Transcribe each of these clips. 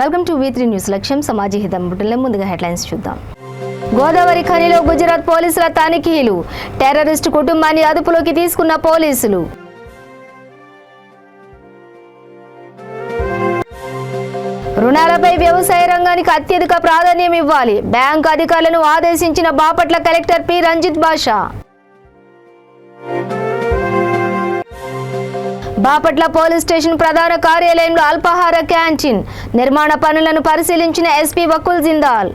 Welcome to V3 news. లక్ష్యం సమాజ హితం. బుటెల ముందుగా హెడ్లైన్స్ చూద్దాం. గోదావరి ఖనిలో గుజరాత్ పోలీసుల తనిఖీలు. టెర్రరిస్టు కుటుంబాన్ని అదుపులోకి తీసుకున్న పోలీసులు. రుణాలపై వ్యవసాయ రంగానికి అత్యధిక ప్రాధాన్యం ఇవ్వాలి. బ్యాంకు అధికారులను ఆదేశించిన బాపట్ల కలెక్టర్ పి రంజిత్ బాషా. బాపట్ల పోలీస్ స్టేషన్ ప్రధాన కార్యాలయంలో అల్పాహార క్యాంటీన్ నిర్మాణ పనులను పరిశీలించిన ఎస్పీ వకుల్ జిందాల్.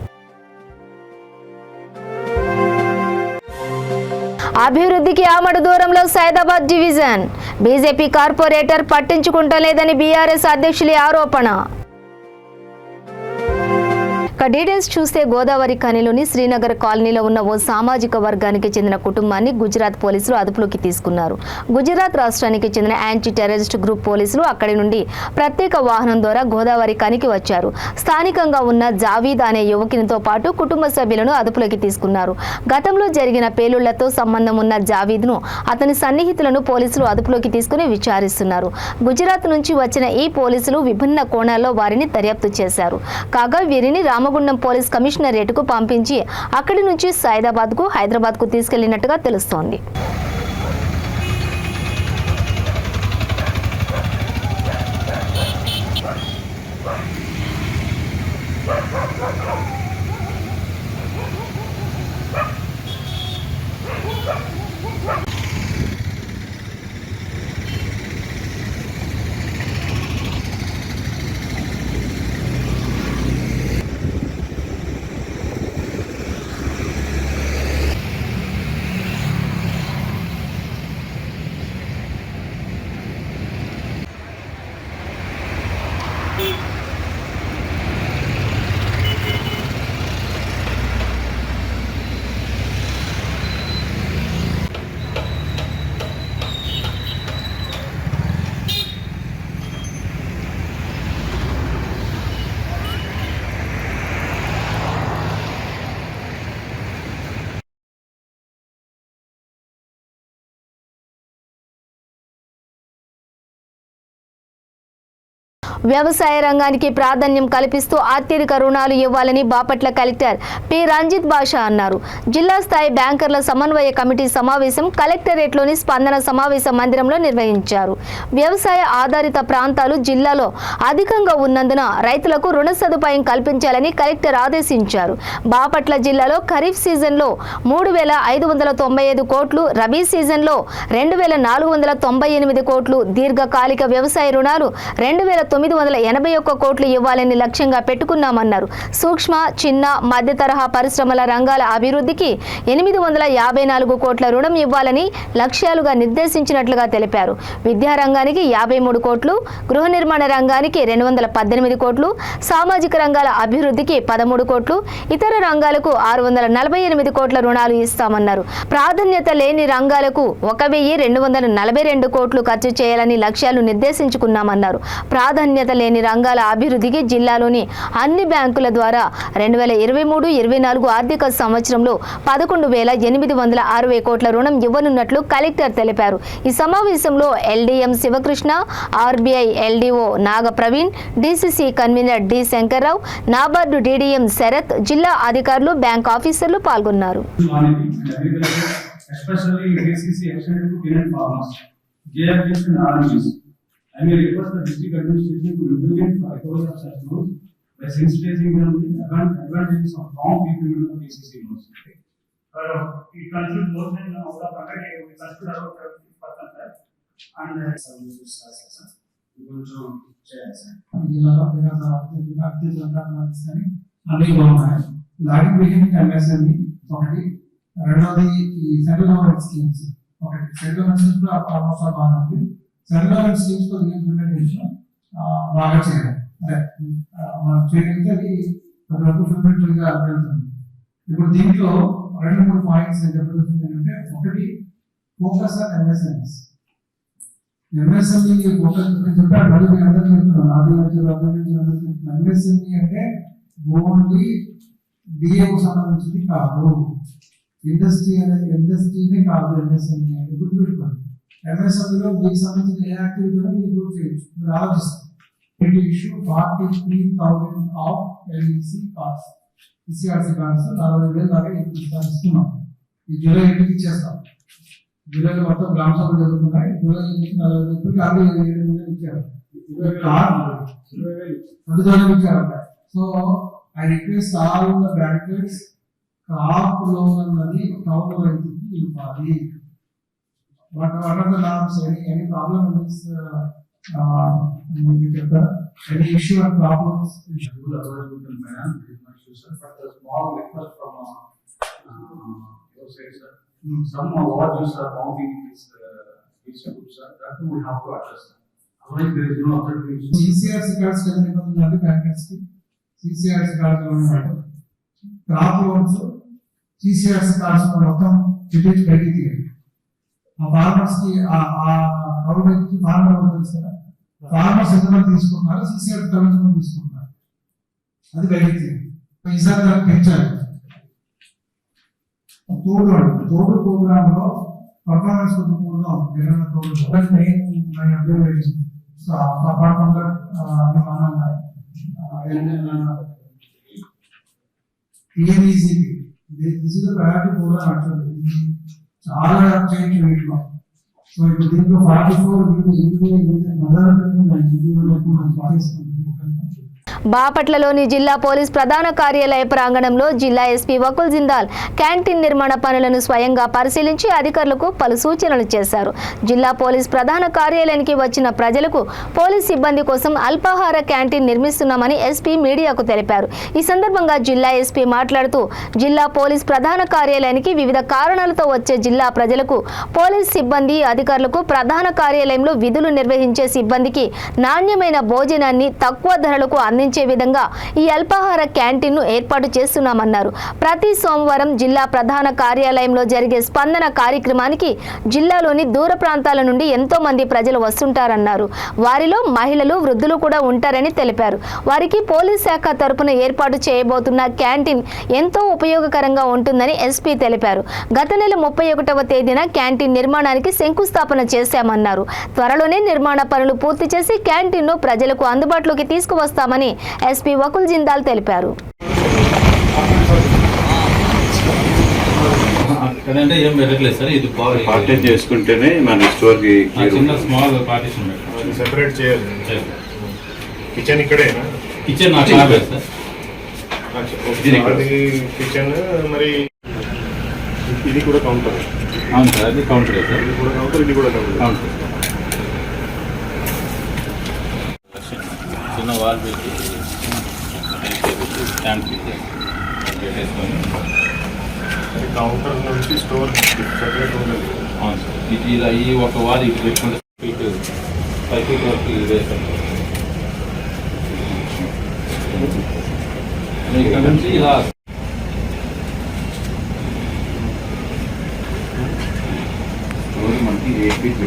అభివృద్ధికి ఆమడు దూరంలో సైదాబాద్ డివిజన్. బీజేపీ కార్పొరేటర్ పట్టించుకుంటలేదని బీఆర్ఎస్ అధ్యక్షుల ఆరోపణ. డీటెయిల్స్ చూస్తే గోదావరి ఖనిలోని శ్రీనగర్ కాలనీలో ఉన్న ఓ సామాజిక వర్గానికి చెందిన కుటుంబాన్ని గుజరాత్ పోలీసులు అదుపులోకి తీసుకున్నారు. గుజరాత్ రాష్ట్రానికి చెందిన యాంటీ టెర్రరిస్ట్ గ్రూప్ పోలీసులు అక్కడి నుండి ప్రత్యేక వాహనం ద్వారా గోదావరి ఖనికి వచ్చారు. స్థానికంగా ఉన్న జావీద్ అనే యువకునితో పాటు కుటుంబ సభ్యులను అదుపులోకి తీసుకున్నారు. గతంలో జరిగిన పేలుళ్లతో సంబంధం ఉన్న జావీద్ను అతని సన్నిహితులను పోలీసులు అదుపులోకి తీసుకుని విచారిస్తున్నారు. గుజరాత్ నుంచి వచ్చిన ఈ పోలీసులు విభిన్న కోణాల్లో వారిని దర్యాప్తు చేశారు. కాగా వీరిని రామగుండం పోలీస్ కమిషనరేట్కు పంపించి అక్కడి నుంచి సైదాబాద్కు హైదరాబాద్కు తీసుకెళ్లినట్టుగా తెలుస్తోంది. వ్యవసాయ రంగానికి ప్రాధాన్యం కల్పిస్తూ అత్యధిక రుణాలు ఇవ్వాలని బాపట్ల కలెక్టర్ పి రంజిత్ బాషా అన్నారు. జిల్లా స్థాయి బ్యాంకర్ల సమన్వయ కమిటీ సమావేశం కలెక్టరేట్లోని స్పందన సమావేశ మందిరంలో నిర్వహించారు. వ్యవసాయ ఆధారిత ప్రాంతాలు జిల్లాలో అధికంగా ఉన్నందున రైతులకు రుణ సదుపాయం కల్పించాలని కలెక్టర్ ఆదేశించారు. బాపట్ల జిల్లాలో ఖరీఫ్ సీజన్లో 3,595 కోట్లు, రబీ సీజన్లో 2,498 కోట్లు, దీర్ఘకాలిక వ్యవసాయ రుణాలు 2,981 కోట్లు ఇవ్వాలని లక్ష్యంగా పెట్టుకున్నామన్నారు. సూక్ష్మ, చిన్న, మధ్య తరహా పరిశ్రమల రంగాల అభివృద్ధికి 854 కోట్ల రుణం ఇవ్వాలని లక్ష్యాలుగా నిర్దేశించినట్లుగా తెలిపారు. విద్యా రంగానికి 53 కోట్లు, గృహ నిర్మాణ రంగానికి 218 కోట్లు, సామాజిక రంగాల అభివృద్ధికి 13 కోట్లు, ఇతర రంగాలకు 648 కోట్ల రుణాలు ఇస్తామన్నారు. ప్రాధాన్యత లేని రంగాలకు 1,242 కోట్లు ఖర్చు చేయాలని లక్ష్యాలు నిర్దేశించుకున్నామన్నారు. ప్రాధాన్యత లేని రంగాల అభివృద్ధికి జిల్లాలోని అన్ని బ్యాంకుల ద్వారా 2023-24 ఆర్థిక సంవత్సరంలో 11,860 కోట్ల రుణం ఇవ్వనున్నట్లు కలెక్టర్ తెలిపారు. ఈ సమావేశంలో LDM Sivakrishna, RBI LDO Naga Praveen, DCC convener D Shankarrao, NABARD DDM Sharath, జిల్లా అధికారులు, బ్యాంక్ ఆఫీసర్లు పాల్గొన్నారు. I may request the district administration to implement the recovery of such loans by sensitizing them to the advantages of prompt repayment of KCC loans. We consider more than out of 100, we consider about 50%, and services as కొంచెం చేయాలి sir. జిల్లాలో Bharatiya Janata party కానీ అన్ని బాగున్నాయి. Logging beginning MSME ఒకటి, రెండోది ఈ central government schemes ఒకటి. సెంట్రల్ గవర్నమెంట్ స్కీమ్స్ లో ఆల్మోస్ట్ ఆల్ బాగా ఉంది. సెంట్రల్ గవర్నమెంట్ స్కీమ్స్ తో ఇంప్లిమెంటేషన్ బాగా చేయడం, అదే మనం చేయగలిగితే అది వరకు ఫుల్ఫిల్ గా వెళ్తుంది. ఇప్పుడు దీంట్లో 2-3 పాయింట్స్ నేను చెప్పబోతుంది ఏంటంటే, ఒకటి focus on MSMEs. MSME focus చెప్పారు, మళ్ళీ మీరు అందరికీ చెప్తున్నాను, ఎంఎస్ఎంఈ అంటే ఓన్లీ డిఏకు సంబంధించింది కాదు, ఇండస్ట్రీనే కాదు. ఎంఎస్ఎంఈ అంటే గుర్తుపెట్టుకోండి. ఎంఎస్ఎంఈలో మీకు సంబంధించిన ఏ యాక్టివిటీలో మీరు గ్రూప్ చేయొచ్చు, మీరు ఆలోచిస్తారు. to issue 43,000 of LEC cards. ECRC cards 40,000 దాకా ఇస్తున్నాం. ఈ జూలై 8కి ఇచ్చేస్తాం. జూలైలో మొత్తం గ్రామ సభలు జరుగుతున్నాయి. జూలై 40,000 47,000 ఇచ్చారు. 2,000 ఇచ్చారు. So I request all the bankers crop loan అన్నది కౌలు రైతుకి ఇవ్వాలి. What are the norms? Any problem in this? Any issue or problems? But the small request from your side, sir. Some lodges are mounting these goods, sir. That we have to address. Otherwise, there is no alternative. CCRC cards కదా నిబంధనలు bankers కి. CCRC cards ఉన్నాయి. Crop loans CCRC cards మొత్తం delete పెరిగింది. ఆ farmers కి ఆ కౌలు రైతుకి ఫార్మర్ తెలుసు కదా. ఫార్మర్స్ ఎంతమంది తీసుకుంటున్నారు, CCRC ఎంతమంది తీసుకుంటున్నారు, అది పెరిగింది. ఈసారి దాన్ని పెంచాలి. తోడు ప్రోగ్రామ్ లో పర్ఫార్మెన్స్ కొద్ది కూడా జగన్ తోడు main my observation. So apart from that this is the priority program actually. చాలా చేంజ్ వీటిలో. సో ఇప్పుడు దీంట్లో 44 బాపట్లలోని జిల్లా పోలీస్ ప్రధాన కార్యాలయ ప్రాంగణంలో జిల్లా ఎస్పీ వకుల్ జిందాల్ క్యాంటీన్ నిర్మాణ పనులను స్వయంగా పరిశీలించి అధికారులకు పలు సూచనలు చేశారు. జిల్లా పోలీస్ ప్రధాన కార్యాలయానికి వచ్చిన ప్రజలకు పోలీస్ సిబ్బంది కోసం అల్పాహార క్యాంటీన్ నిర్మిస్తున్నామని ఎస్పీ మీడియాకు తెలిపారు. ఈ సందర్భంగా జిల్లా ఎస్పీ మాట్లాడుతూ జిల్లా పోలీస్ ప్రధాన కార్యాలయానికి వివిధ కారణాలతో వచ్చే జిల్లా ప్రజలకు పోలీస్ సిబ్బంది అధికారులకు ప్రధాన కార్యాలయంలో విధులు నిర్వహించే సిబ్బందికి నాణ్యమైన భోజనాన్ని తక్కువ ధరలకు అందించే విధంగా ఈ అల్పాహార క్యాంటీన్ ను ఏర్పాటు చేస్తున్నామన్నారు. ప్రతి సోమవారం జిల్లా ప్రధాన కార్యాలయంలో జరిగే స్పందన కార్యక్రమానికి జిల్లాలోని దూర ప్రాంతాల నుండి ఎంతో మంది ప్రజలు వస్తుంటారన్నారు. వారిలో మహిళలు, వృద్ధులు కూడా ఉంటారని తెలిపారు. వారికి పోలీస్ శాఖ తరపున ఏర్పాటు చేయబోతున్న క్యాంటీన్ ఎంతో ఉపయోగకరంగా ఉంటుందని ఎస్పీ తెలిపారు. గత నెల 31వ తేదీన క్యాంటీన్ నిర్మాణానికి శంకుస్థాపన చేశామన్నారు. త్వరలోనే నిర్మాణ పనులు పూర్తి చేసి క్యాంటీన్ ను ప్రజలకు అందుబాటులోకి తీసుకువస్తామని ఎస్పీ వకుల్ జిందాల్ తెలిపారు. అంటే ఏం పెట్టట్లేదు సార్, ఇది పార్టీషన్ చేసుకుంటేనే మన స్టోర్ కి చిన్న స్మాల్ పార్టీషన్ సెపరేట్ చేయాలి. కిచెన్ ఇక్కడేనా? కిచెన్ నాకు కావాలి సార్. కిచెన్ మరి ఇది కూడా కౌంటర్. అవును సార్, అది కౌంటర్ సార్. ఇది కూడా కౌంటర్, ఇది కూడా కౌంటర్. చిన్న వాల్ పెట్టి స్టాండ్ పెట్టేసుకొని కౌంటర్ నుంచి స్టోర్ సెపరేట్ ఉంటుంది. అవును సార్, ఇది ఇలా ఈ ఒక వాల్ ఇటు పెట్టుకుంటే ఫీట్ 5 feet వరకు వేస్తాం. ఇక్కడ నుంచి ఇలా స్టోర్ మనకి 8 feet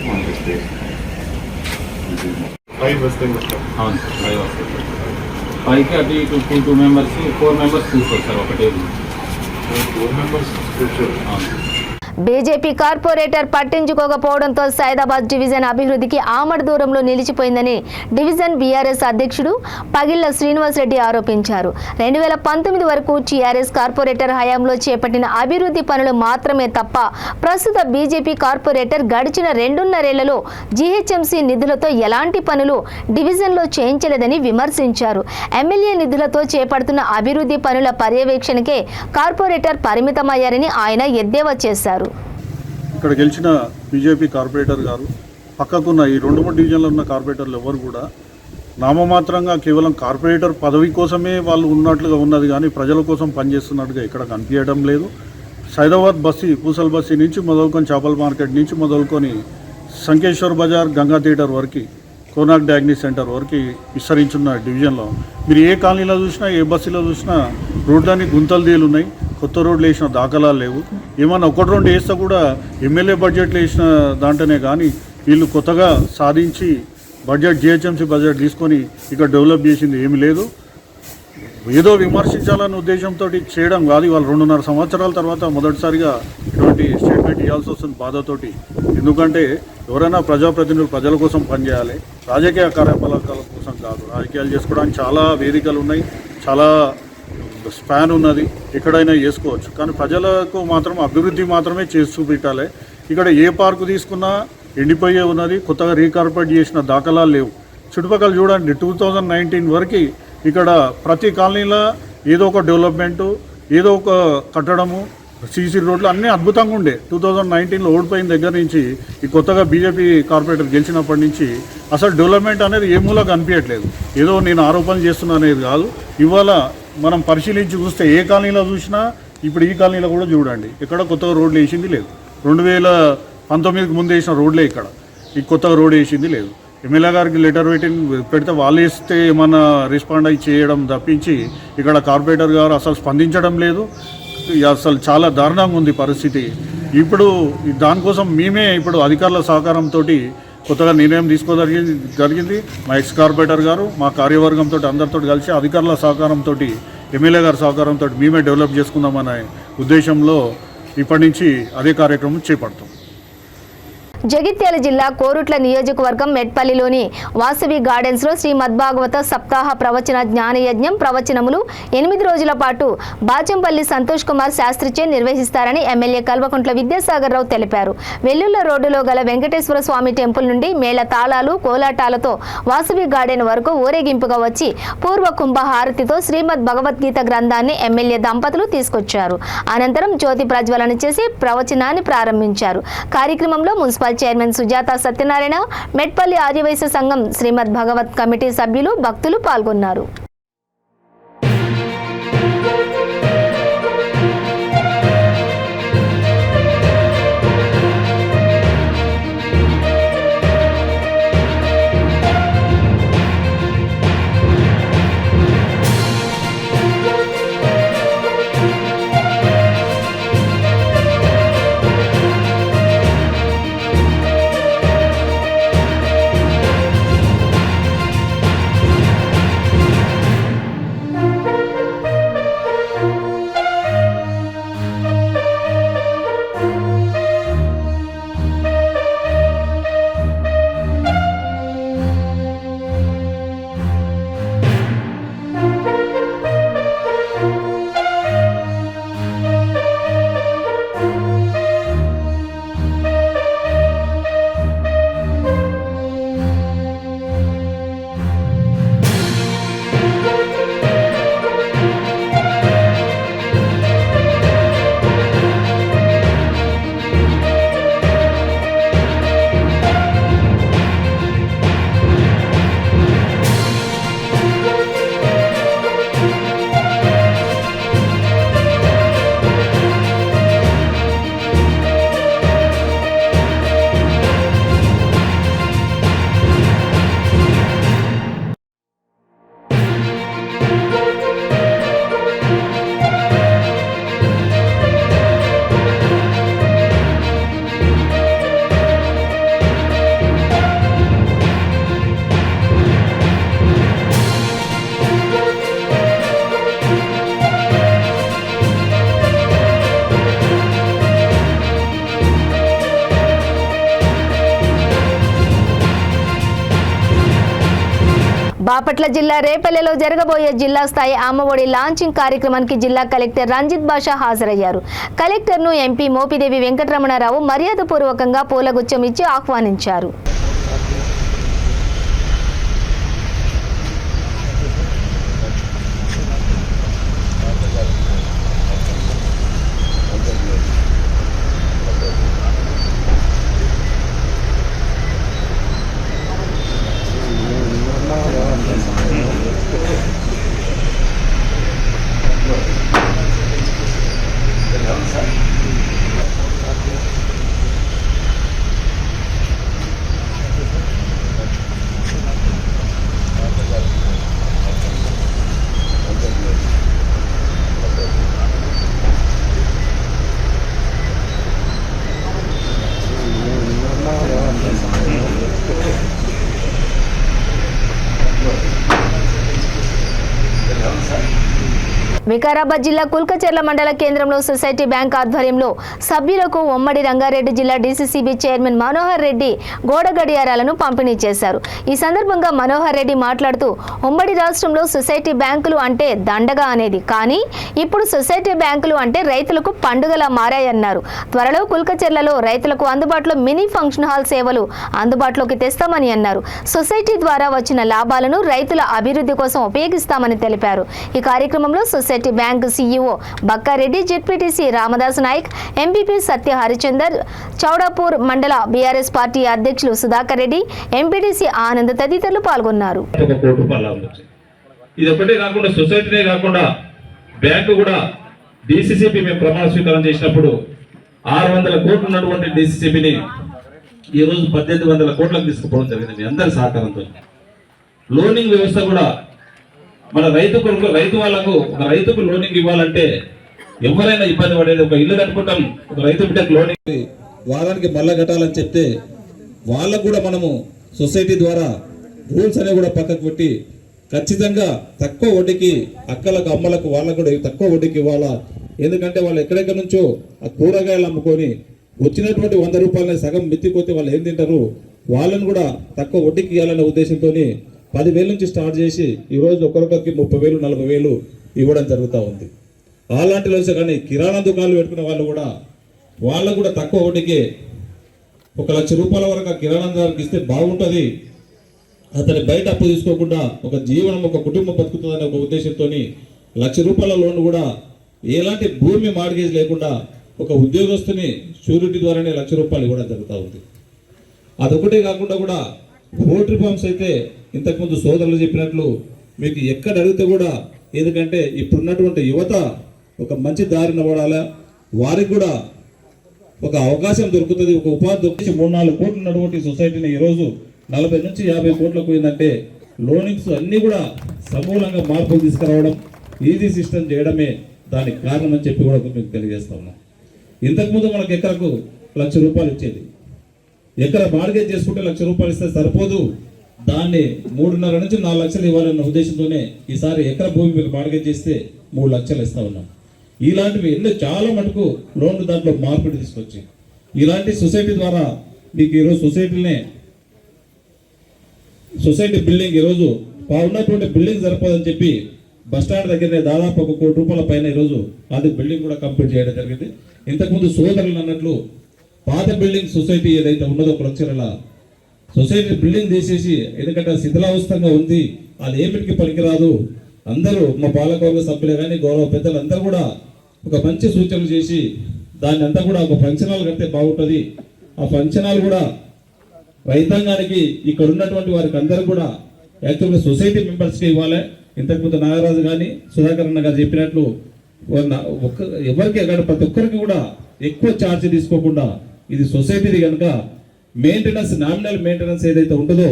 మనకి స్పేస్ 5 వస్తాయి మొత్తం. అవును సార్, 5 వస్తాయి. 5కి అటు ఇటు 2 members 4 members కూర్చోరు సార్ ఒక టేబుల్. 4 members కూర్చోరు. అవును. బీజేపీ కార్పొరేటర్ పట్టించుకోకపోవడంతో సైదాబాద్ డివిజన్ అభివృద్ధికి ఆమడ దూరంలో నిలిచిపోయిందని డివిజన్ బీఆర్ఎస్ అధ్యక్షుడు పగిళ్ల శ్రీనివాసరెడ్డి ఆరోపించారు. 2019 వరకు టీఆర్ఎస్ కార్పొరేటర్ హయాంలో చేపట్టిన అభివృద్ధి పనులు మాత్రమే తప్ప ప్రస్తుత బీజేపీ కార్పొరేటర్ గడిచిన 2.5 ఏళ్లలో జీహెచ్ఎంసీ నిధులతో ఎలాంటి పనులు డివిజన్లో చేయించలేదని విమర్శించారు. ఎమ్మెల్యే నిధులతో చేపడుతున్న అభివృద్ధి పనుల పర్యవేక్షణకే కార్పొరేటర్ పరిమితమయ్యారని ఆయన ఎద్దేవా చేశారు. ఇక్కడ గెలిచిన బీజేపీ కార్పొరేటర్ గారు పక్కకున్న ఈ 2-3 డివిజన్లో ఉన్న కార్పొరేటర్లు ఎవరు కూడా నామమాత్రంగా కేవలం కార్పొరేటర్ పదవి కోసమే వాళ్ళు ఉన్నట్లుగా ఉన్నది, కానీ ప్రజల కోసం పనిచేస్తున్నట్టుగా ఇక్కడ కనిపించడం లేదు. సైదాబాద్ బస్సీ, పూసల్ బస్సీ నుంచి మొదలుకొని చేపల మార్కెట్ నుంచి మొదలుకొని సంకేశ్వర్ బజార్, గంగా థియేటర్ వరకు, కోనాక్ డయాగ్నిక్ సెంటర్ వరకు విస్తరించున్న డివిజన్లో మీరు ఏ కాలనీలో చూసినా, ఏ బస్సులో చూసినా రోడ్లన్నీ గుంతలు తీలు ఉన్నాయి. కొత్త రోడ్లు వేసిన దాఖలాలు లేవు. ఏమన్నా 1-2 వేస్తే కూడా ఎమ్మెల్యే బడ్జెట్లు వేసిన దాంట్లోనే కానీ వీళ్ళు కొత్తగా సాధించి బడ్జెట్, జిహెచ్ఎంసీ బడ్జెట్ తీసుకొని ఇక్కడ డెవలప్ చేసింది ఏమీ లేదు. ఏదో విమర్శించాలన్న ఉద్దేశంతో చేయడం కాదు. ఇవాళ 2.5 సంవత్సరాల తర్వాత మొదటిసారిగా ఇటువంటి స్టేట్మెంట్ ఇవ్వాల్సి వస్తుంది బాధతోటి. ఎందుకంటే ఎవరైనా ప్రజాప్రతినిధులు ప్రజల కోసం పనిచేయాలి, రాజకీయ కార్యకలాపాల కోసం కాదు. రాజకీయాలు చేసుకోవడానికి చాలా వేదికలు ఉన్నాయి, చాలా స్పాన్ ఉన్నది, ఎక్కడైనా చేసుకోవచ్చు. కానీ ప్రజలకు మాత్రం అభివృద్ధి మాత్రమే చేసి చూపెట్టాలి. ఇక్కడ ఏ పార్కు తీసుకున్నా ఎండిపోయే ఉన్నది, కొత్తగా రీకార్పొరేట్ చేసిన దాఖలాలు లేవు. చుట్టుపక్కల చూడండి, 2019 వరకు ఇక్కడ ప్రతి కాలనీలో ఏదో ఒక డెవలప్మెంటు, ఏదో ఒక కట్టడము, సీసీ రోడ్లు అన్నీ అద్భుతంగా ఉండే. 2019లో ఓడిపోయిన దగ్గర నుంచి ఈ కొత్తగా బీజేపీ కార్పొరేటర్ గెలిచినప్పటి నుంచి అసలు డెవలప్మెంట్ అనేది ఏ మూల కనిపించట్లేదు. ఏదో నేను ఆరోపణలు చేస్తున్నా అనేది కాదు. ఇవాళ మనం పరిశీలించి చూస్తే ఏ కాలనీలో చూసినా, ఇప్పుడు ఈ కాలనీలో కూడా చూడండి, ఇక్కడ కొత్తగా రోడ్లు వేసింది లేదు. 2019కి ముందు వేసిన రోడ్లే ఇక్కడ, ఈ కొత్తగా రోడ్ వేసింది లేదు. ఎమ్మెల్యే గారికి లెటర్ పెడితే వాళ్ళు వేస్తే ఏమన్నా రెస్పాండ్ అయ్యి చేయడం తప్పించి ఇక్కడ కార్పొరేటర్ గారు అసలు స్పందించడం లేదు. అసలు చాలా దారుణంగా ఉంది పరిస్థితి. ఇప్పుడు దానికోసం మేమే ఇప్పుడు అధికారుల సహకారంతో కొత్తగా నిర్ణయం జరిగింది. మా ఎక్స్ కార్పొరేటర్ గారు, మా కార్యవర్గంతో అందరితో కలిసి అధికారుల సహకారంతో, ఎమ్మెల్యే గారి సహకారంతో మేమే డెవలప్ చేసుకుందామనే ఉద్దేశంలో ఇప్పటి నుంచి అదే కార్యక్రమం చేపడతాం. జగిత్యాల జిల్లా కోరుట్ల నియోజకవర్గం మెట్పల్లిలోని వాసవి గార్డెన్స్లో శ్రీమద్భాగవత సప్తాహ ప్రవచన జ్ఞానయజ్ఞం ప్రవచనములు 8 రోజుల పాటు బాచంపల్లి సంతోష్ కుమార్ శాస్త్రిచే నిర్వహిస్తారని ఎమ్మెల్యే కల్వకుంట్ల విద్యాసాగర్ రావు తెలిపారు. వెల్లుల్ల రోడ్డులో గల వెంకటేశ్వర స్వామి టెంపుల్ నుండి మేళ తాళాలు, కోలాటాలతో వాసవి గార్డెన్ వరకు ఊరేగింపుగా వచ్చి పూర్వ కుంభహారతితో శ్రీమద్ భగవద్గీత గ్రంథాన్ని ఎమ్మెల్యే దంపతులు తీసుకొచ్చారు. అనంతరం జ్యోతి ప్రజ్వలన చేసి ప్రవచనాన్ని ప్రారంభించారు. కార్యక్రమంలో మున్సిపల్ చైర్మన్ సుజాత సత్యనారాయణ, మెట్పల్లి ఆర్యవైశ్య సంఘం శ్రీమద్ భగవత్ కమిటీ సభ్యులు, భక్తులు పాల్గొన్నారు. బాపట్ల జిల్లా రేపల్లెలో జరగబోయే జిల్లా స్థాయి అమ్మఒడి లాంచింగ్ కార్యక్రమానికి జిల్లా కలెక్టర్ రంజిత్ బాషా హాజరయ్యారు. కలెక్టర్ను ఎంపీ మోపిదేవి వెంకటరమణారావు మర్యాదపూర్వకంగా పూలగుచ్చం ఇచ్చి ఆహ్వానించారు. వికారాబాద్ జిల్లా కుల్కచెర్ల మండల కేంద్రంలో సొసైటీ బ్యాంక్ ఆధ్వర్యంలో సభ్యులకు ఉమ్మడి రంగారెడ్డి జిల్లా డీసీసీబీ చైర్మన్ మనోహర్ రెడ్డి గోడ గడియారాలను పంపిణీ చేశారు. ఈ సందర్భంగా మనోహర్ రెడ్డి మాట్లాడుతూ ఉమ్మడి రాష్ట్రంలో సొసైటీ బ్యాంకులు అంటే దండగా అనేది, కానీ ఇప్పుడు సొసైటీ బ్యాంకులు అంటే రైతులకు పండుగలా మారాయన్నారు. త్వరలో కుల్కచెర్లలో రైతులకు అందుబాటులో మినీ ఫంక్షన్ హాల్ సేవలు అందుబాటులోకి తెస్తామని అన్నారు. సొసైటీ ద్వారా వచ్చిన లాభాలను రైతుల అభివృద్ధి కోసం ఉపయోగిస్తామని తెలిపారు. ఈ కార్యక్రమంలో society bank CEO Bakkareddy, ZPTC Ramadas Naik, MPP Satya Harichander, Chowdapur మండల బీఆర్ఎస్ పార్టీ అధ్యక్షులు సుధాకర్ రెడ్డి, ఎంపీటీసీ ఆనంద్ తదితరులు పాల్గొన్నారు. ఇది ఒకటే కాకుండా సొసైటీనే కాకుండా బ్యాంకు కూడా డీసీసీబీ మేము ప్రమాణ స్వీకారం చేసినప్పుడు 600 కోట్లు ఉన్నటువంటి డీసీసీబీని ఈ రోజు 1800 కోట్లకు తీసుకుపోవడం జరిగింది మీ అందరి సహకారంతో. లోనింగ్ వ్యవస్థ కూడా మన రైతు వాళ్ళకు ఒక రైతుకు లోనింగ్ ఇవ్వాలంటే ఎవరైనా ఇబ్బంది పడేది, ఒక ఇల్లు కట్టుకుంటాం, ఒక రైతు బిడ్డకు లోనింగ్ వారానికి మళ్ళా కట్టాలని చెప్తే వాళ్ళకు కూడా మనము సొసైటీ ద్వారా రూల్స్ అనేవి కూడా పక్కకు పెట్టి ఖచ్చితంగా తక్కువ వడ్డీకి అక్కలకు అమ్మలకు వాళ్ళకు కూడా తక్కువ వడ్డీకి ఇవ్వాలా. ఎందుకంటే వాళ్ళు ఎక్కడెక్కడి నుంచో ఆ కూరగాయలు అమ్ముకొని వచ్చినటువంటి 100 రూపాయలని సగం మిత్తిపోతే వాళ్ళు ఏం తింటారు, వాళ్ళని కూడా తక్కువ వడ్డీకి ఇవ్వాలనే ఉద్దేశంతో 10,000 నుంచి స్టార్ట్ చేసి ఈరోజు ఒకరికొకరికి 30,000 40,000 ఇవ్వడం జరుగుతూ ఉంది. అలాంటి రోజు కానీ కిరాణా దుకాణాలు పెట్టుకునే వాళ్ళు కూడా వాళ్ళకు కూడా తక్కువ వడ్డీకి 1,00,000 రూపాయల వరకు కిరాణా దుకాణానికి ఇస్తే బాగుంటుంది, అతని బయట అప్పు తీసుకోకుండా ఒక జీవనం ఒక కుటుంబం బతుకుతుందనే ఒక ఉద్దేశంతో 1,00,000 రూపాయల లోన్ కూడా ఎలాంటి భూమి మార్గేజ్ లేకుండా ఒక ఉద్యోగస్తుని షూరిటీ ద్వారానే 1,00,000 రూపాయలు ఇవ్వడం జరుగుతూ ఉంది. అదొకటే కాకుండా కూడా పోల్ట్రీ ఫార్మ్స్ అయితే ఇంతకుముందు సోదరులు చెప్పినట్లు మీకు ఎక్కడ అడిగితే కూడా, ఎందుకంటే ఇప్పుడున్నటువంటి యువత ఒక మంచి దారిన పడాలా, వారికి కూడా ఒక అవకాశం దొరుకుతుంది, ఒక ఉపాధి దొరికి 3-4 కోట్లు ఉన్నటువంటి సొసైటీని ఈరోజు 40 నుంచి 50 కోట్లకు పోయిందంటే లోనింగ్స్ అన్నీ కూడా సమూలంగా మార్పులు తీసుకురావడం, ఈజీ సిస్టమ్ చేయడమే దానికి కారణం అని చెప్పి కూడా మీకు తెలియజేస్తా ఉన్నాం. ఇంతకుముందు మనకు ఎకరకు 1,00,000 రూపాయలు ఇచ్చేది, ఎకర మార్గేజ్ చేసుకుంటే 1,00,000 రూపాయలు ఇస్తే సరిపోదు, దాన్ని 3.5 నుంచి 4 లక్షలు ఇవ్వాలన్న ఉద్దేశంతోనే ఈసారి ఎకర భూమి మీరు మార్గేజ్ చేస్తే 3 లక్షలు ఇస్తా ఉన్నాం. ఇలాంటివి ఎన్నో చాలా మటుకు లోన్లు దాంట్లో మార్పిడి తీసుకొచ్చి ఇలాంటి సొసైటీ ద్వారా మీకు ఈరోజు సొసైటీ బిల్డింగ్ ఈరోజు ఉన్నటువంటి బిల్డింగ్ సరిపోదని చెప్పి బస్టాండ్ దగ్గరనే దాదాపు 1 కోటి రూపాయల పైన ఈరోజు అది బిల్డింగ్ కూడా కంప్లీట్ చేయడం జరిగింది. ఇంతకుముందు సోదరులు అన్నట్లు పాత బిల్డింగ్ సొసైటీ ఏదైతే ఉన్నదో కులచెర్ల సొసైటీ బిల్డింగ్ తీసేసి, ఎందుకంటే శిథిలావస్థంగా ఉంది, అది ఏమిటికి పనికిరాదు, అందరూ మా పాలకవర్గ సభ్యులే కానీ గౌరవ పెద్దలు అందరూ కూడా ఒక మంచి సూచనలు చేసి దాన్ని అంతా కూడా ఒక ఫంక్షన్ హాల్ కడితే బాగుంటుంది, ఆ ఫంక్షన్ హాల్ కూడా రైతాంగానికి ఇక్కడ ఉన్నటువంటి వారికి అందరూ కూడా యాక్చువల్గా సొసైటీ మెంబర్స్కి ఇవ్వాలి. ఇంతకుముందు నాగరాజు కానీ సుధాకర్ అన్న గారు చెప్పినట్లు ఎవరికి ప్రతి ఒక్కరికి కూడా ఎక్కువ ఛార్జ్ తీసుకోకుండా ఇది సొసైటీది కనుక మెయింటెనెన్స్, నామినల్ మెయింటెనెన్స్ ఏదైతే ఉంటుందో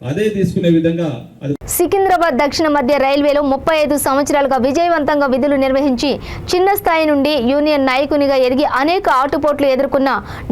అదే తీసుకునే విధంగా అది. సికింద్రాబాద్ దక్షిణ మధ్య రైల్వేలో 35 సంవత్సరాలుగా విజయవంతంగా విధులు నిర్వహించి చిన్న స్థాయి నుండి యూనియన్ నాయకునిగా ఎదిగి అనేక ఆటుపోట్లు ఎదుర్కొన్న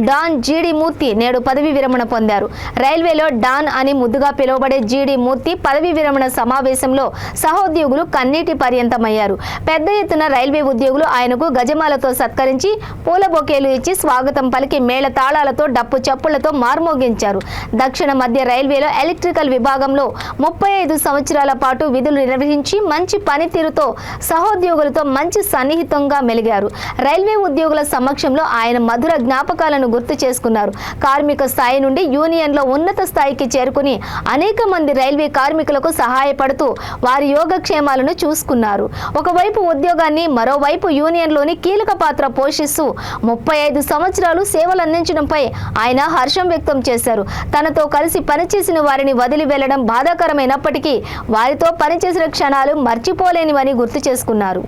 డాన్ జీడి మూర్తి నేడు పదవి విరమణ పొందారు. రైల్వేలో డాన్ అని ముద్దుగా పిలువబడే జీడి మూర్తి పదవి విరమణ సమావేశంలో సహోద్యోగులు కన్నీటి పర్యంతమయ్యారు. పెద్ద ఎత్తున రైల్వే ఉద్యోగులు ఆయనకు గజమాలతో సత్కరించి పూల బొకేలు ఇచ్చి స్వాగతం పలికి మేళ తాళాలతో డప్పు చప్పులతో మార్మోగించారు. దక్షిణ మధ్య రైల్వేలో ఎలక్ట్రికల్ విభాగంలో 35 సంవత్సరాల పాటు విధులు నిర్వహించి మంచి పనితీరుతో సహోద్యోగులతో మంచి సన్నిహితంగా మెలిగారు. రైల్వే ఉద్యోగుల సమక్షంలో ఆయన మధుర జ్ఞాపకాలను గుర్తు చేసుకున్నారు. కార్మిక స్థాయి నుండి యూనియన్లో ఉన్నత స్థాయికి చేరుకుని అనేక మంది రైల్వే కార్మికులకు సహాయపడుతూ వారి యోగక్షేమాలను చూసుకున్నారు. ఒకవైపు ఉద్యోగాన్ని, మరోవైపు యూనియన్లోని కీలక పాత్ర పోషిస్తూ 35 సంవత్సరాలు సేవలు అందించడంపై ఆయన హర్షం వ్యక్తం చేశారు. తనతో కలిసి పనిచేసిన వారిని వదిలి వెళ్లడం బాధాకరమైనప్పటికీ వారితో పనిచేసిన క్షణాలు మర్చిపోలేనివని గుర్తు చేసుకున్నారు.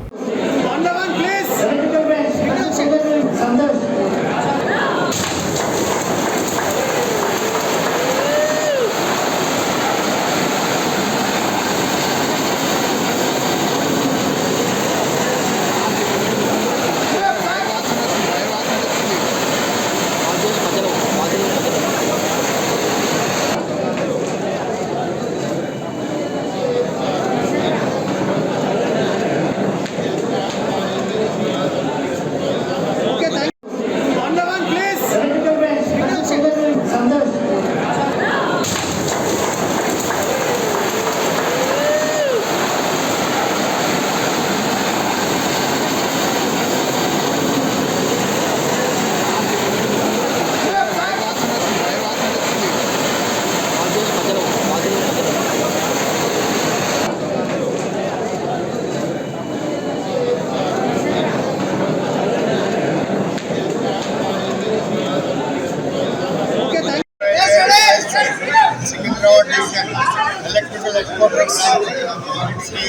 కోఆపరేటివ్ శ్రీ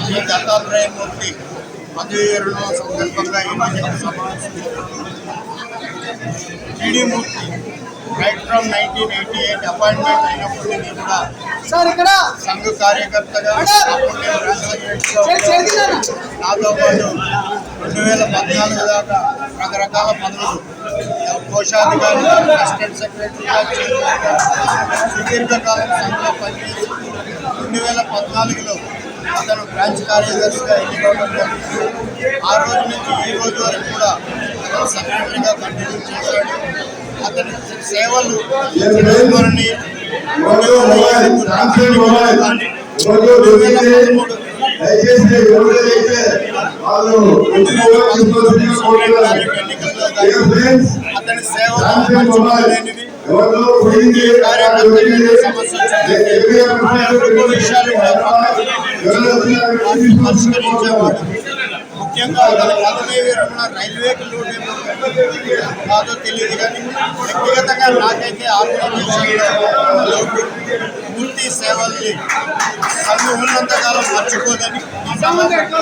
జి దత్తాత్రేయమూర్తి పదవీ విరమణ సందర్భంగా ఎన్నికల సమావేశం TD Murthy right from 1988 appointment అయినప్పటి నుంచి కూడా సంఘ కార్యకర్తగా అప్పుడు నేను బ్రాంచ్ సెక్రటరీగా నాతో పాటు 2014 దాకా రకరకాల పదవులు కోశాధికారిగా అసిస్టెంట్ సెక్రటరీగా చైర్మన్గా సుదీర్ఘకాలం సంఘంలో పనిచేసి 2014లో అతను బ్రాంచ్ కార్యదర్శిగా ఎన్నికవడం జరిగింది. ఆ రోజు నుంచి ఈ రోజు వరకు కూడా అతను సెక్రటరీగా కంటిన్యూ చేశాడు. అతని సేవలు చిరస్మరణీయ. 2013 అతని సేవలు మర్చిపోలేనివి. సమస్య విషయాలు పరిష్కరించేవాడు. ముఖ్యంగా అతని పదవీ విరమణ రైల్వేకి లోటు కాదో తెలియదు, కానీ వ్యక్తిగతంగా నాకైతే ఆర్గనైజేషన్లో పూర్తి సేవల్ని సంఘం ఉన్నంతకాలం మర్చిపోదని ఈ సందర్భంగా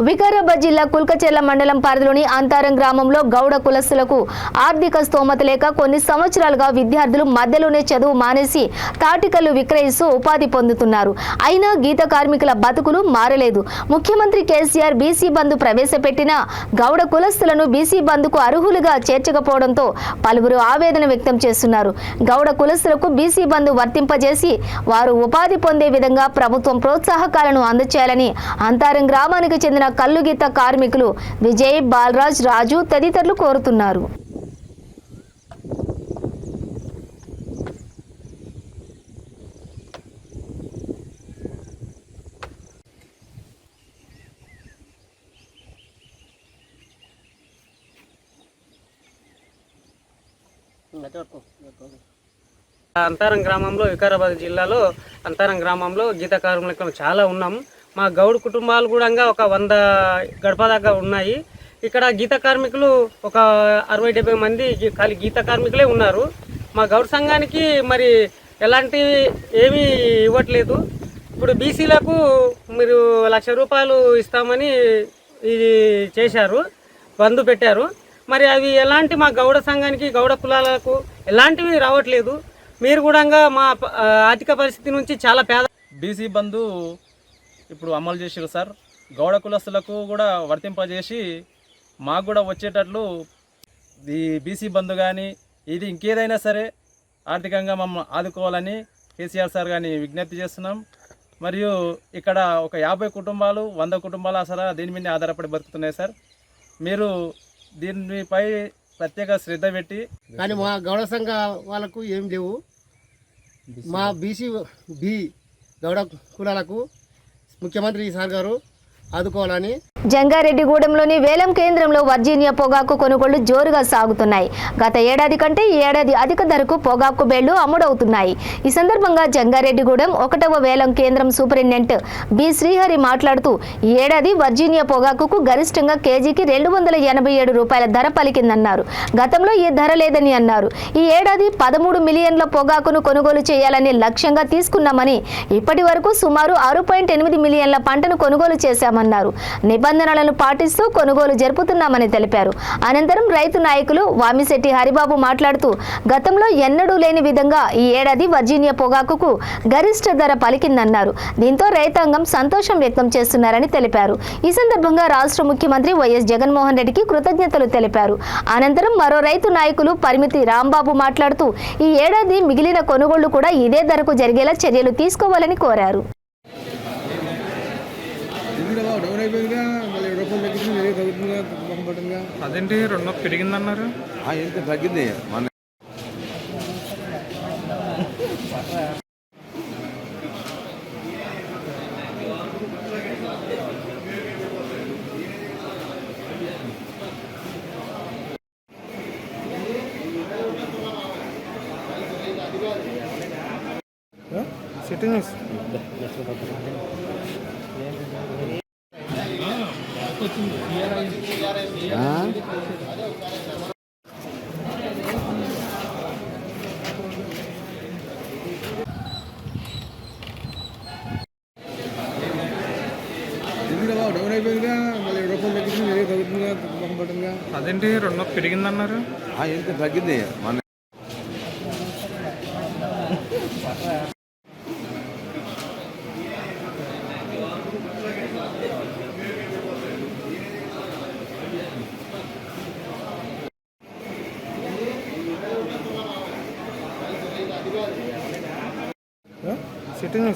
వికారాబాద్ జిల్లా కుల్కచెర్ల మండలం పరిధిలోని అంతారం గ్రామంలో గౌడ కులస్తులకు ఆర్థిక స్తోమత లేక కొన్ని సంవత్సరాలుగా విద్యార్థులు మధ్యలోనే చదువు మానేసి తాటికల్లు విక్రయిస్తూ ఉపాధి పొందుతున్నారు. అయినా గీత కార్మికుల బతుకులు మారలేదు. ముఖ్యమంత్రి కేసీఆర్ బీసీ బంధు ప్రవేశపెట్టినా గౌడ కులస్తులను బీసీ బంధుకు అర్హులుగా చేర్చకపోవడంతో పలువురు ఆవేదన వ్యక్తం చేస్తున్నారు. గౌడ కులస్తులకు బీసీ బంధు వర్తింపజేసి వారు ఉపాధి పొందే విధంగా ప్రభుత్వం ప్రోత్సాహకాలను అందచేయాలని అంతారం గ్రామానికి చెందిన కల్లుగీత కార్మికులు విజయ్, బాలరాజ్, రాజు తదితరులు కోరుతున్నారు. అంతారం గ్రామంలో వికారాబాద్ జిల్లాలో అంతారం గ్రామంలో గీత కార్మికులు చాలా ఉన్నాం. మా గౌడ్ కుటుంబాలు కూడా ఒక 100 గడప దాకా ఉన్నాయి. ఇక్కడ గీత కార్మికులు ఒక 60-70 మంది ఖాళీ గీత కార్మికులే ఉన్నారు. మా గౌడ్ సంఘానికి మరి ఎలాంటి ఏమీ ఇవ్వట్లేదు. ఇప్పుడు బీసీలకు మీరు ₹1,00,000 ఇస్తామని ఇది చేశారు, బంధు పెట్టారు. మరి అవి ఎలాంటి మా గౌడ సంఘానికి గౌడ కులాలకు ఎలాంటివి రావట్లేదు. మీరు కూడా మా ఆర్థిక పరిస్థితి నుంచి చాలా పేద బీసీ బంధు ఇప్పుడు అమలు చేసారు సార్. గౌడ కులస్తులకు కూడా వర్తింపజేసి మాకు కూడా వచ్చేటట్లు ఈ బీసీ బంధు కానీ ఇది ఇంకేదైనా సరే ఆర్థికంగా మమ్మల్ని ఆదుకోవాలని కేసీఆర్ సార్ కానీ విజ్ఞప్తి చేస్తున్నాం. మరియు ఇక్కడ ఒక 50 కుటుంబాలు 100 కుటుంబాలు అసలు దీని మీద ఆధారపడి బతుకుతున్నాయి సార్. మీరు దీనిపై ప్రత్యేక శ్రద్ధ పెట్టి. కానీ మా గౌడ సంఘ వాళ్ళకు ఏం లేవు. మా బి గౌడ కులాలకు ముఖ్యమంత్రి సార్ గారు ఆదుకోవాలని. జంగారెడ్డిగూడెంలోని వేలం కేంద్రంలో వర్జీనియా పొగాకు కొనుగోళ్లు జోరుగా సాగుతున్నాయి. గత ఏడాది కంటే ఈ ఏడాది అధిక ధరకు పొగాకు బేళ్లు అమ్ముడవుతున్నాయి. ఈ సందర్భంగా జంగారెడ్డిగూడెం 1వ వేలం కేంద్రం సూపరింటెండెంట్ బి శ్రీహరి మాట్లాడుతూ ఈ ఏడాది వర్జీనియా పొగాకుకు గరిష్టంగా కేజీకి ₹287 ధర పలికిందన్నారు. గతంలో ఈ ధర లేదని అన్నారు. ఈ ఏడాది 13 మిలియన్ల పొగాకును కొనుగోలు చేయాలని లక్ష్యంగా తీసుకున్నామని, ఇప్పటి వరకు సుమారు 6.8 మిలియన్ల పంటను కొనుగోలు చేశామన్నారు. నిబంధన నిబంధనలను పాటిస్తూ కొనుగోలు జరుపుతున్నామని తెలిపారు. అనంతరం రైతు నాయకులు వామిశెట్టి హరిబాబు మాట్లాడుతూ గతంలో ఎన్నడూ లేని విధంగా ఈ ఏడాది వర్జీనియా పొగాకుకు గరిష్ట ధర పలికిందన్నారు. దీంతో రైతాంగం సంతోషం వ్యక్తం చేస్తున్నారని తెలిపారు. ఈ సందర్భంగా రాష్ట్ర ముఖ్యమంత్రి వైఎస్ జగన్మోహన్ రెడ్డికి కృతజ్ఞతలు తెలిపారు. అనంతరం మరో రైతు నాయకులు పరిమితి రాంబాబు మాట్లాడుతూ ఈ ఏడాది మిగిలిన కొనుగోళ్లు కూడా ఇదే ధరకు జరిగేలా చర్యలు తీసుకోవాలని కోరారు. అదేంటి 2 పెరిగిందన్నారు? తగ్గింది. సిట్టింగ్ అదేంటి 2 పెరిగిందన్నారు? తగ్గింది. సిట్టింగ్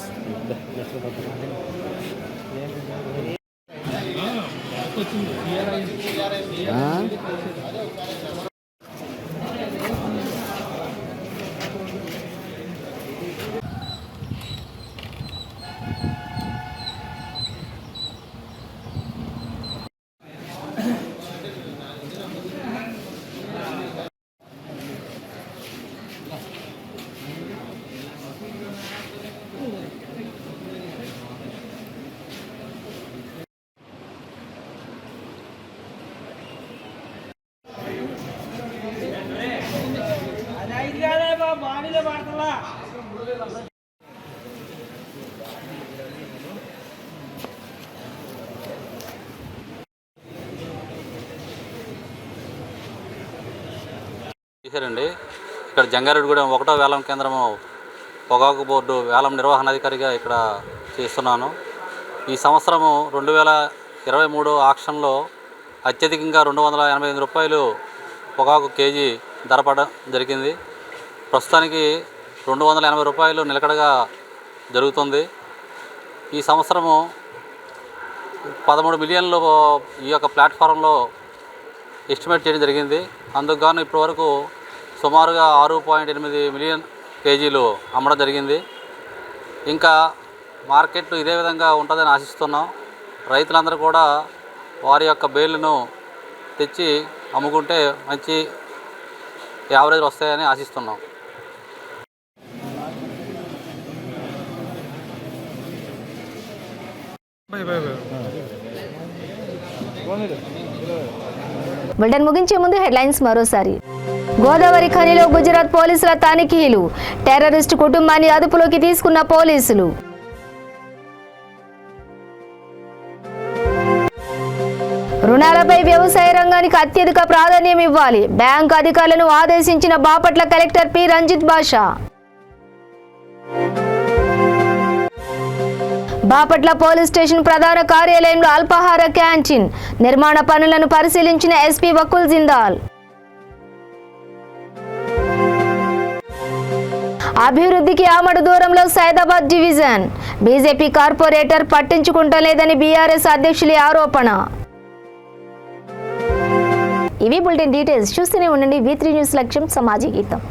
చేశారండి. ఇక్కడ జంగారెడ్డిగూడెం 1వ వేలం కేంద్రము పొగాకు బోర్డు వేలం నిర్వహణాధికారిగా ఇక్కడ చేస్తున్నాను. ఈ సంవత్సరము 2023 ఆక్షన్లో అత్యధికంగా 288 రూపాయలు పొగాకు కేజీ ధర పడడం జరిగింది. ప్రస్తుతానికి 280 రూపాయలు నిలకడగా జరుగుతుంది. ఈ సంవత్సరము 13 మిలియన్లు ఈ యొక్క ప్లాట్ఫారంలో ఎస్టిమేట్ చేయడం జరిగింది. అందుకు గాను ఇప్పటివరకు సుమారుగా 6.8 మిలియన్ కేజీలు అమ్మడం జరిగింది. ఇంకా మార్కెట్ ఇదే విధంగా ఉంటుందని ఆశిస్తున్నాం. రైతులందరూ కూడా వారి యొక్క బేళ్లను తెచ్చి అమ్ముకుంటే మంచి యావరేజ్ వస్తాయని ఆశిస్తున్నాం. బులెటిన్ ముగించే ముందు హెడ్లైన్స్ మరోసారి. గోదావరి ఖనిలో గుజరాత్ పోలీసుల తనిఖీలు, టెర్రరిస్టు కుటుంబాన్ని అదుపులోకి తీసుకున్న పోలీసులు. రుణాలపై వ్యవసాయ రంగానికి అత్యధిక ప్రాధాన్యం ఇవ్వాలి, బ్యాంకు అధికారులను ఆదేశించిన బాపట్ల కలెక్టర్ పి రంజిత్ బాషా. బాపట్ల పోలీస్ స్టేషన్ ప్రధాన కార్యాలయంలో అల్పాహార క్యాంటీన్ నిర్మాణ పనులను పరిశీలించిన ఎస్పీ వకుల్ జిందాల్. అభివృద్ధికి ఆమడు దూరంలో సైదాబాద్ డివిజన్, బీజేపీ కార్పొరేటర్ పట్టించుకుంటలేదని బీఆర్ఎస్ అధ్యక్షుల ఆరోపణ. ఇవి బులెటిన్ డీటెయిల్స్. చూస్తూనే ఉండండి V3 న్యూస్, లక్ష్యం సమాజ గీతం.